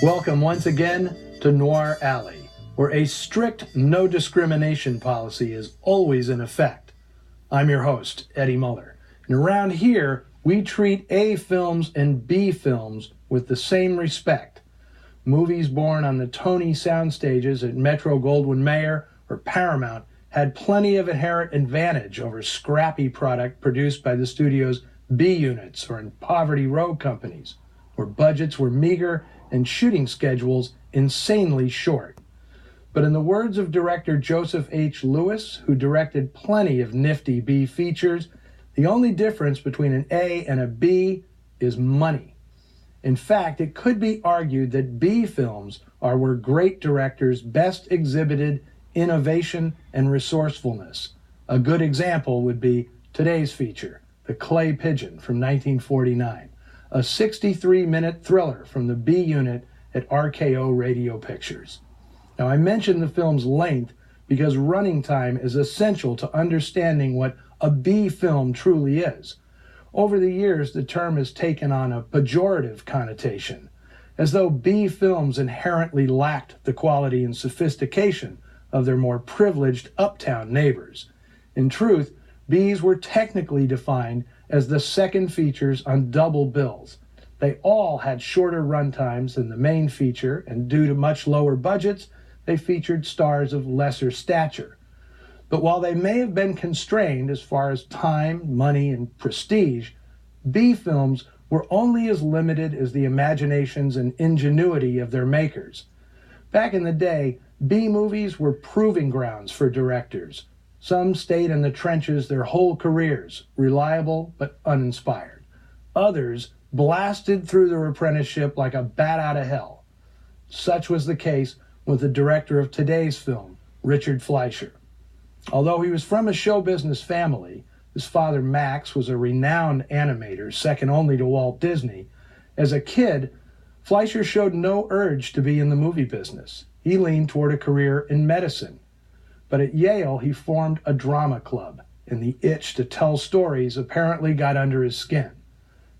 Welcome once again to Noir Alley, where a strict no discrimination policy is always in effect. I'm your host, Eddie Muller, and around here we treat A films and B films with the same respect. Movies born on the Tony sound stages at Metro-Goldwyn-Mayer or Paramount had plenty of inherent advantage over scrappy product produced by the studio's B units or in poverty row companies, where budgets were meager and shooting schedules insanely short. But in the words of director Joseph H. Lewis, who directed plenty of nifty B features, the only difference between an A and a B is money. In fact, it could be argued that B films are where great directors best exhibited innovation and resourcefulness. A good example would be today's feature, The Clay Pigeon from 1949. A 63-minute thriller from the B unit at RKO Radio Pictures. Now, I mentioned the film's length because running time is essential to understanding what a B film truly is. Over the years, the term has taken on a pejorative connotation, as though B films inherently lacked the quality and sophistication of their more privileged uptown neighbors. In truth, Bs were technically defined as the second features on double bills. They all had shorter runtimes than the main feature, and due to much lower budgets, they featured stars of lesser stature. But while they may have been constrained as far as time, money, and prestige, B films were only as limited as the imaginations and ingenuity of their makers. Back in the day, B movies were proving grounds for directors. Some stayed in the trenches their whole careers, reliable but uninspired. Others blasted through their apprenticeship like a bat out of hell. Such was the case with the director of today's film, Richard Fleischer. Although he was from a show business family, his father Max was a renowned animator, second only to Walt Disney. As a kid, Fleischer showed no urge to be in the movie business. He leaned toward a career in medicine. But at Yale, he formed a drama club, and the itch to tell stories apparently got under his skin.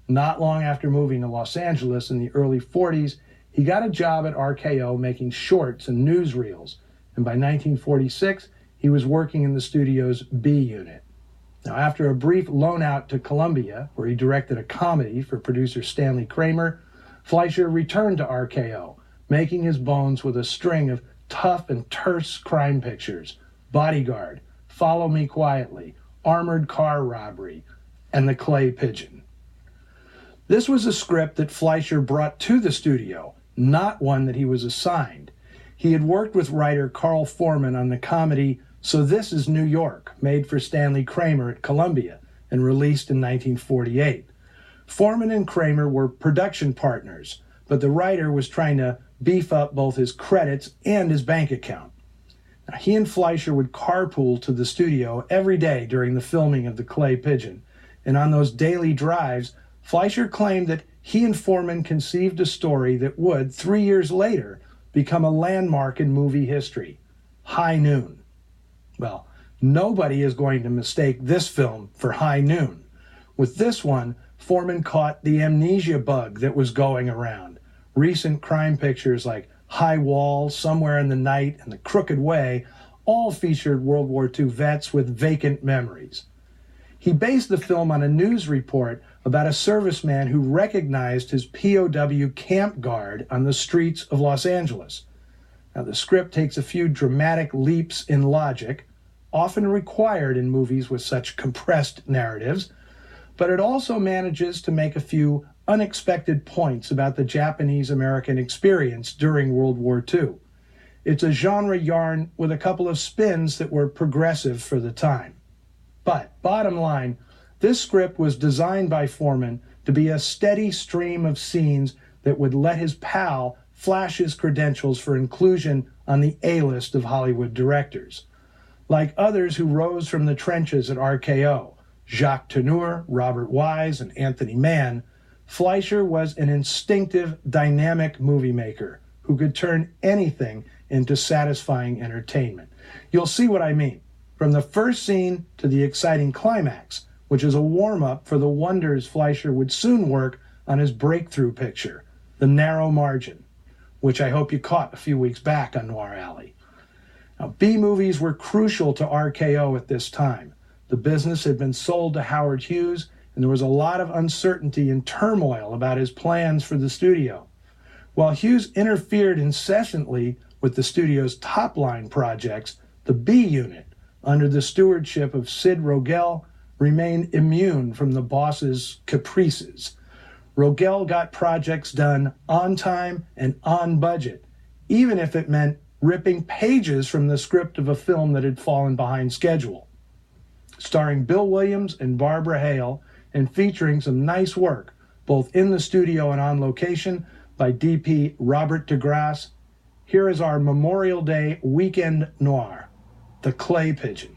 Not long after moving to Los Angeles in the early 40s, he got a job at RKO making shorts and newsreels, and by 1946, he was working in the studio's B unit. Now, after a brief loan out to Columbia, where he directed a comedy for producer Stanley Kramer, Fleischer returned to RKO, making his bones with a string of tough and terse crime pictures: Bodyguard, Follow Me Quietly, Armored Car Robbery, and The Clay Pigeon. This was a script that Fleischer brought to the studio, not one that he was assigned. He had worked with writer Carl Foreman on the comedy So This Is New York, made for Stanley Kramer at Columbia and released in 1948. Foreman and Kramer were production partners, but the writer was trying to beef up both his credits and his bank account. Now, he and Fleischer would carpool to the studio every day during the filming of The Clay Pigeon, and on those daily drives, Fleischer claimed that he and Foreman conceived a story that would, 3 years later, become a landmark in movie history: High Noon. Well, nobody is going to mistake this film for High Noon. With this one, Foreman caught the amnesia bug that was going around. Recent crime pictures like High Wall, Somewhere in the Night, and The Crooked Way all featured World War II vets with vacant memories. He based the film on a news report about a serviceman who recognized his POW camp guard on the streets of Los Angeles. Now, the script takes a few dramatic leaps in logic, often required in movies with such compressed narratives, but it also manages to make a few unexpected points about the Japanese-American experience during World War II. It's a genre yarn with a couple of spins that were progressive for the time. But, bottom line, this script was designed by Foreman to be a steady stream of scenes that would let his pal flash his credentials for inclusion on the A-list of Hollywood directors. Like others who rose from the trenches at RKO, Jacques Tourneur, Robert Wise, and Anthony Mann, Fleischer was an instinctive, dynamic movie maker who could turn anything into satisfying entertainment. You'll see what I mean. From the first scene to the exciting climax, which is a warm-up for the wonders Fleischer would soon work on his breakthrough picture, The Narrow Margin. which I hope you caught a few weeks back on Noir Alley. Now, B-movies were crucial to RKO at this time. The business had been sold to Howard Hughes, and there was a lot of uncertainty and turmoil about his plans for the studio. While Hughes interfered incessantly with the studio's top-line projects, the B unit, under the stewardship of Sid Rogel, remained immune from the boss's caprices. Rogel got projects done on time and on budget, even if it meant ripping pages from the script of a film that had fallen behind schedule. Starring Bill Williams and Barbara Hale, and featuring some nice work, both in the studio and on location, by DP Robert DeGrasse, here is our Memorial Day weekend noir, The Clay Pigeon.